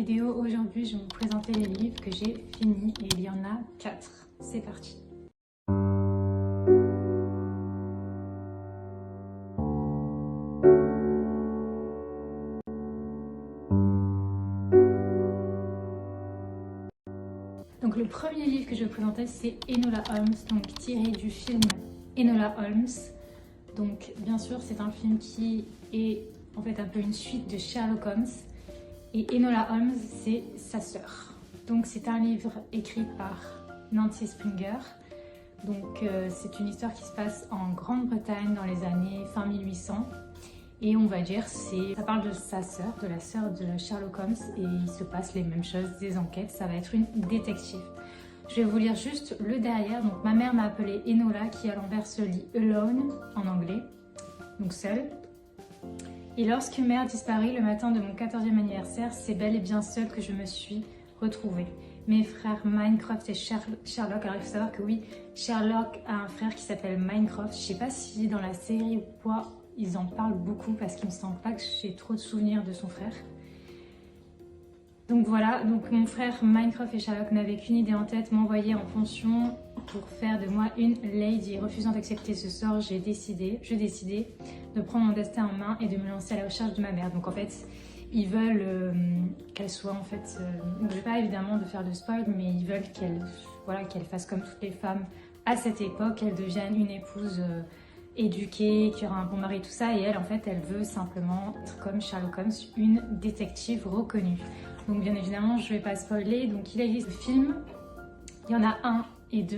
vidéo. Aujourd'hui, je vais vous présenter les livres que j'ai finis et il y en a 4. C'est parti. Donc le premier livre que je vais vous présenter, c'est Enola Holmes, donc tiré du film Enola Holmes. Donc bien sûr, c'est un film qui est en fait un peu une suite de Sherlock Holmes. Et Enola Holmes, c'est sa sœur. Donc c'est un livre écrit par Nancy Springer. Donc c'est une histoire qui se passe en Grande-Bretagne dans les années fin 1800. Et on va dire, ça parle de sa sœur, de la sœur de Sherlock Holmes. Et il se passe les mêmes choses, des enquêtes. Ça va être une détective. Je vais vous lire juste le derrière. Donc ma mère m'a appelée Enola, qui à l'envers se lit Alone en anglais. Donc seule. Et lorsque mère disparaît le matin de mon 14e anniversaire, c'est bel et bien seule que je me suis retrouvée. Mes frères Mycroft et Sherlock, alors il faut savoir que oui, Sherlock a un frère qui s'appelle Mycroft. Je sais pas si dans la série ou quoi, ils en parlent beaucoup parce qu'il me semble pas que j'ai trop de souvenirs de son frère. Donc voilà, donc mon frère Mycroft et Sherlock n'avaient qu'une idée en tête, m'envoyer en pension pour faire de moi une lady. Refusant d'accepter ce sort, je décidais de prendre mon destin en main et de me lancer à la recherche de ma mère. Donc en fait, ils veulent qu'elle soit en fait... je ne vais pas évidemment de faire de spoil, mais ils veulent qu'elle fasse comme toutes les femmes à cette époque, qu'elle devienne une épouse éduquée, qui aura un bon mari, tout ça. Et elle, en fait, elle veut simplement être comme Sherlock Holmes, une détective reconnue. Donc bien évidemment, je ne vais pas spoiler. Donc il existe le film, il y en a 1 et 2.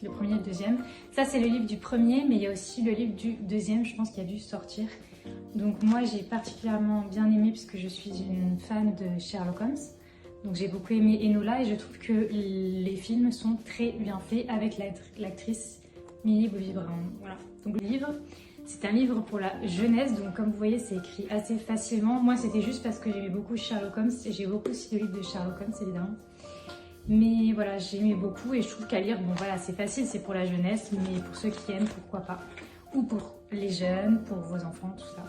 Le premier et le deuxième. Ça, c'est le livre du premier, mais il y a aussi le livre du deuxième, je pense qu'il a dû sortir. Donc moi, j'ai particulièrement bien aimé puisque je suis une fan de Sherlock Holmes. Donc j'ai beaucoup aimé Enola et je trouve que les films sont très bien faits avec l'actrice Millie Bobby Brown. Voilà. Donc le livre, c'est un livre pour la jeunesse. Donc comme vous voyez, c'est écrit assez facilement. Moi, c'était juste parce que j'aimais beaucoup Sherlock Holmes et j'ai beaucoup aussi de livres de Sherlock Holmes, évidemment. Mais voilà, j'aimais beaucoup et je trouve qu'à lire, bon voilà, c'est facile, c'est pour la jeunesse, mais pour ceux qui aiment, pourquoi pas. Ou pour les jeunes, pour vos enfants, tout ça.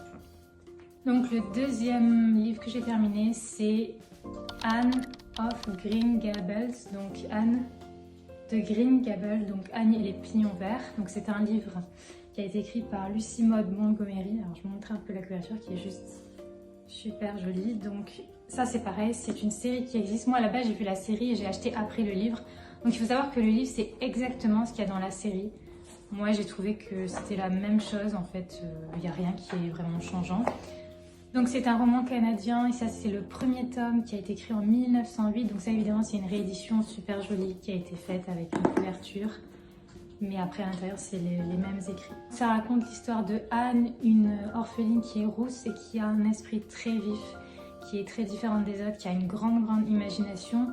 Donc le deuxième livre que j'ai terminé, c'est Anne of Green Gables. Donc Anne de Green Gables, donc Anne et les pignons verts. Donc c'est un livre qui a été écrit par Lucy Maud Montgomery. Alors je vais vous montrer un peu la couverture qui est juste super jolie. Donc ça c'est pareil, c'est une série qui existe. Moi à la base j'ai vu la série et j'ai acheté après le livre. Donc il faut savoir que le livre c'est exactement ce qu'il y a dans la série. Moi j'ai trouvé que c'était la même chose en fait, il n'y a rien qui est vraiment changeant. Donc c'est un roman canadien et ça c'est le premier tome qui a été écrit en 1908. Donc ça évidemment c'est une réédition super jolie qui a été faite avec une couverture. Mais après à l'intérieur c'est les mêmes écrits. Ça raconte l'histoire de Anne, une orpheline qui est rousse et qui a un esprit très vif, qui est très différente des autres, qui a une grande imagination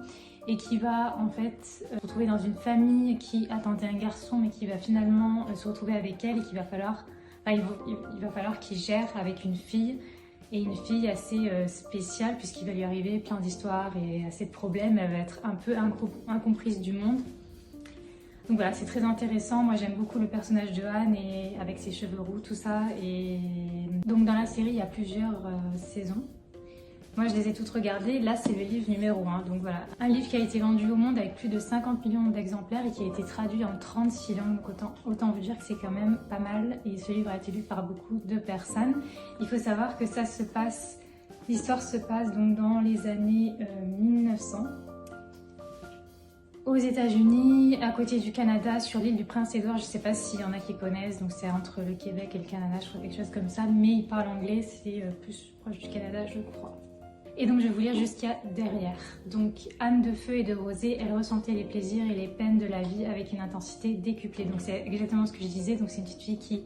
et qui va en fait se retrouver dans une famille qui a tenté un garçon mais qui va finalement se retrouver avec elle et qu'il va falloir, il va falloir qu'il gère avec une fille et une fille assez spéciale puisqu'il va lui arriver plein d'histoires et assez de problèmes, elle va être un peu incomprise du monde. Donc voilà, c'est très intéressant. Moi, j'aime beaucoup le personnage de Anne et avec ses cheveux roux, tout ça. Et donc dans la série, il y a plusieurs saisons. Moi, je les ai toutes regardées. Là, c'est le livre numéro 1. Donc voilà, un livre qui a été vendu au monde avec plus de 50 millions d'exemplaires et qui a été traduit en 36 langues. Donc autant vous dire que c'est quand même pas mal. Et ce livre a été lu par beaucoup de personnes. Il faut savoir que l'histoire se passe donc dans les années 1900. Aux États-Unis, à côté du Canada, sur l'île du Prince-Édouard, je ne sais pas s'il y en a qui connaissent, donc c'est entre le Québec et le Canada, je crois, quelque chose comme ça, mais ils parlent anglais, c'est plus proche du Canada, je crois. Et donc je vais vous lire jusqu'à derrière. Donc Anne de feu et de rosée, elle ressentait les plaisirs et les peines de la vie avec une intensité décuplée. Donc c'est exactement ce que je disais, donc c'est une petite fille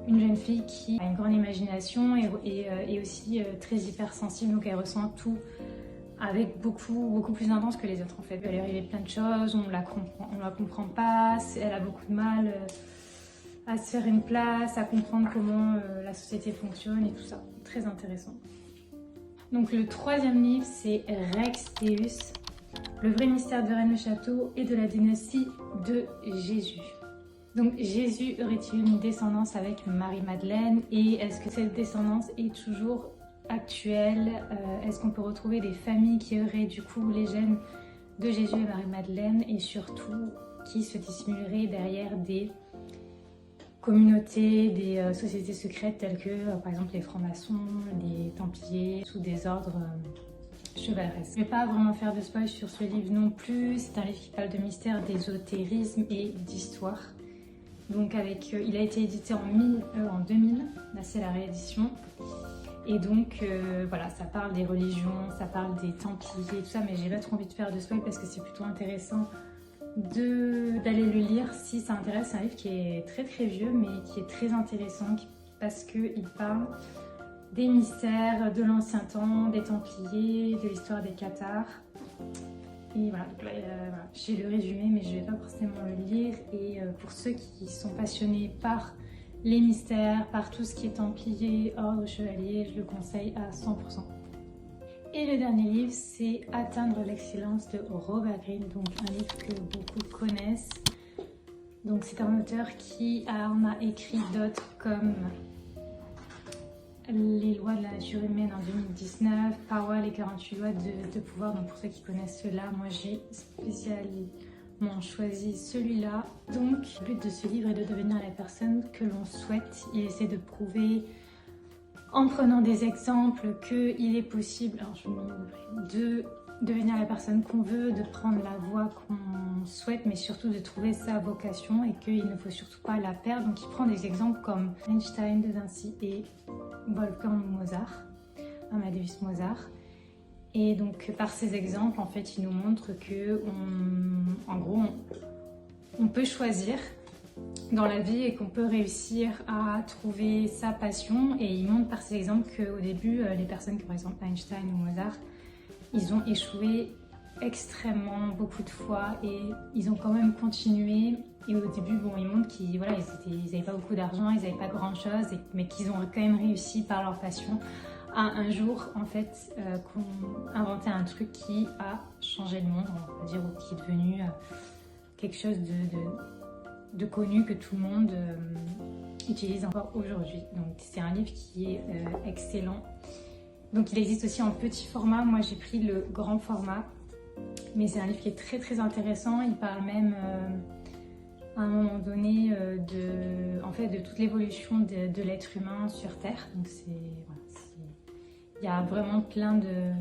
une jeune fille qui a une grande imagination et aussi très hypersensible, donc elle ressent tout avec beaucoup plus intense que les autres en fait. Elle est arrivée plein de choses, on la comprend pas, elle a beaucoup de mal à se faire une place, à comprendre comment la société fonctionne et tout ça. Très intéressant. Donc le troisième livre c'est Rex Deus, le vrai mystère de Rennes le Château et de la dynastie de Jésus. Donc Jésus aurait-il une descendance avec Marie-Madeleine et est-ce que cette descendance est toujours actuelle? Est-ce qu'on peut retrouver des familles qui auraient du coup les gènes de Jésus et Marie-Madeleine, et surtout qui se dissimuleraient derrière des communautés, des sociétés secrètes telles que par exemple les francs-maçons, les templiers, sous des ordres chevaleresques. Je ne vais pas vraiment faire de spoil sur ce livre non plus, c'est un livre qui parle de mystère, d'ésotérisme et d'histoire. Donc il a été édité en 2000, là c'est la réédition. Et donc voilà, ça parle des religions, ça parle des templiers, tout ça, mais j'ai pas trop envie de faire de spoil parce que c'est plutôt intéressant d'aller le lire si ça intéresse. C'est un livre qui est très très vieux mais qui est très intéressant parce qu'il parle des mystères de l'ancien temps, des templiers, de l'histoire des cathares. Et voilà, donc là, voilà, j'ai le résumé mais je vais pas forcément le lire. Et pour ceux qui sont passionnés par les mystères, par tout ce qui est templier, ordre, chevalier, je le conseille à 100%. Et le dernier livre, c'est Atteindre l'excellence de Robert Greene, donc un livre que beaucoup connaissent. Donc c'est un auteur qui en a écrit d'autres comme Les lois de la nature humaine en 2019, Power, les 48 lois de pouvoir. Donc pour ceux qui connaissent cela, moi j'ai spécialement choisi celui-là. Donc le but de ce livre est de devenir la personne que l'on souhaite. Il essaie de prouver en prenant des exemples qu'il est possible de devenir la personne qu'on veut, de prendre la voie qu'on souhaite, mais surtout de trouver sa vocation et qu'il ne faut surtout pas la perdre. Donc il prend des exemples comme Einstein, De Vinci et Wolfgang Mozart, Amadeus Mozart. Et donc par ces exemples, en fait, il nous montre que, en gros, on peut choisir dans la vie et qu'on peut réussir à trouver sa passion. Et il montre par ces exemples qu'au début, les personnes comme par exemple Einstein ou Mozart, ils ont échoué extrêmement beaucoup de fois et ils ont quand même continué. Et au début, bon, ils montrent qu'ils n'avaient pas beaucoup d'argent, ils n'avaient pas grand chose, mais qu'ils ont quand même réussi par leur passion à un jour en fait inventer un truc qui a changé le monde, on va dire, ou qui est devenu quelque chose de connu que tout le monde utilise encore aujourd'hui. Donc c'est un livre qui est excellent. Donc il existe aussi en petit format, moi j'ai pris le grand format, mais c'est un livre qui est très très intéressant. Il parle même à un moment donné de toute l'évolution de l'être humain sur Terre. Donc il y a vraiment plein de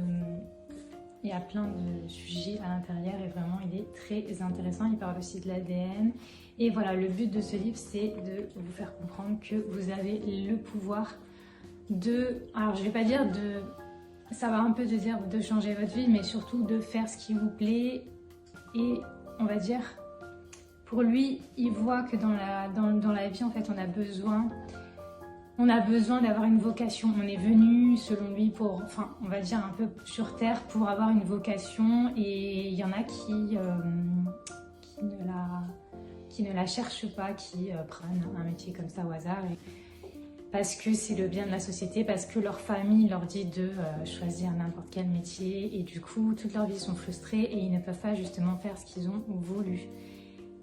sujets à l'intérieur et vraiment il est très intéressant. Il parle aussi de l'ADN. Et voilà, le but de ce livre, c'est de vous faire comprendre que vous avez le pouvoir alors je vais pas dire ça va un peu de dire de changer votre vie, mais surtout de faire ce qui vous plaît. Et on va dire, pour lui, il voit que dans la vie, en fait, on a besoin d'avoir une vocation. On est venu, selon lui, on va dire un peu sur Terre, pour avoir une vocation. Et il y en a qui ne la cherchent pas, qui prennent un métier comme ça au hasard. Parce que c'est le bien de la société, parce que leur famille leur dit de choisir n'importe quel métier. Et du coup, toute leur vie, ils sont frustrés et ils ne peuvent pas justement faire ce qu'ils ont voulu.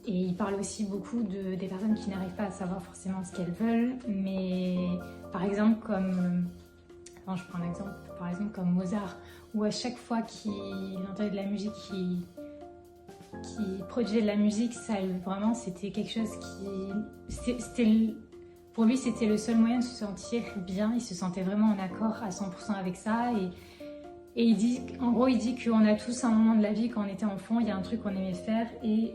Et il parle aussi beaucoup des personnes qui n'arrivent pas à savoir forcément ce qu'elles veulent, mais par exemple je prends un exemple, par exemple comme Mozart, où à chaque fois qu'il entendait de la musique, qui produisait de la musique, vraiment c'était quelque chose pour lui c'était le seul moyen de se sentir bien. Il se sentait vraiment en accord à 100% avec ça. Et il dit qu'on a tous un moment de la vie, quand on était enfant, il y a un truc qu'on aimait faire et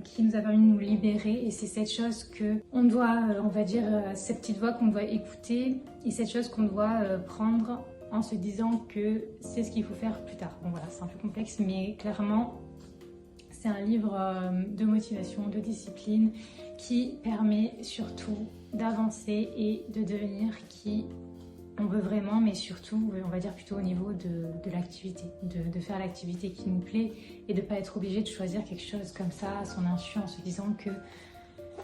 qui nous a permis de nous libérer. Et c'est cette chose qu'on doit, on va dire, cette petite voix qu'on doit écouter et cette chose qu'on doit prendre en se disant que c'est ce qu'il faut faire plus tard. Bon voilà, c'est un peu complexe, mais clairement, c'est un livre de motivation, de discipline qui permet surtout d'avancer et de devenir qui on veut vraiment, mais surtout, on va dire plutôt au niveau de l'activité, de faire l'activité qui nous plaît et de ne pas être obligé de choisir quelque chose comme ça à son insu en se disant que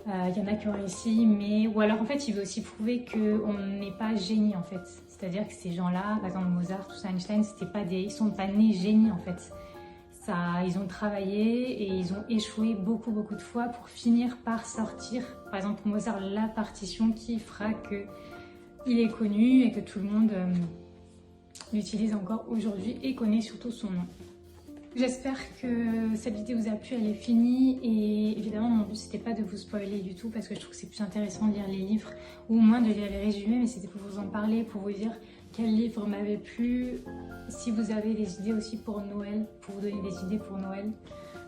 y en a qui ont réussi, ou alors en fait il veut aussi prouver qu'on n'est pas génie en fait. C'est-à-dire que ces gens-là, par exemple Mozart, tout ça, Einstein, ils sont pas nés génies en fait. Ils ont travaillé et ils ont échoué beaucoup de fois pour finir par sortir, par exemple pour Mozart, la partition qui fera qu'il est connu et que tout le monde l'utilise encore aujourd'hui et connaît surtout son nom. J'espère que cette vidéo vous a plu, elle est finie et évidemment mon but c'était pas de vous spoiler du tout parce que je trouve que c'est plus intéressant de lire les livres ou au moins de lire les résumés, mais c'était pour vous en parler, pour vous dire quel livre m'avait plu. Si vous avez des idées aussi pour Noël, pour vous donner des idées pour Noël,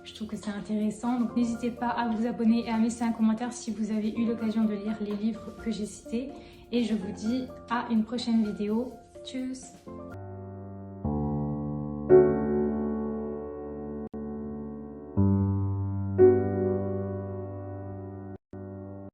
je trouve que c'est intéressant. Donc n'hésitez pas à vous abonner et à laisser un commentaire si vous avez eu l'occasion de lire les livres que j'ai cités. Et je vous dis à une prochaine vidéo. Tchuss!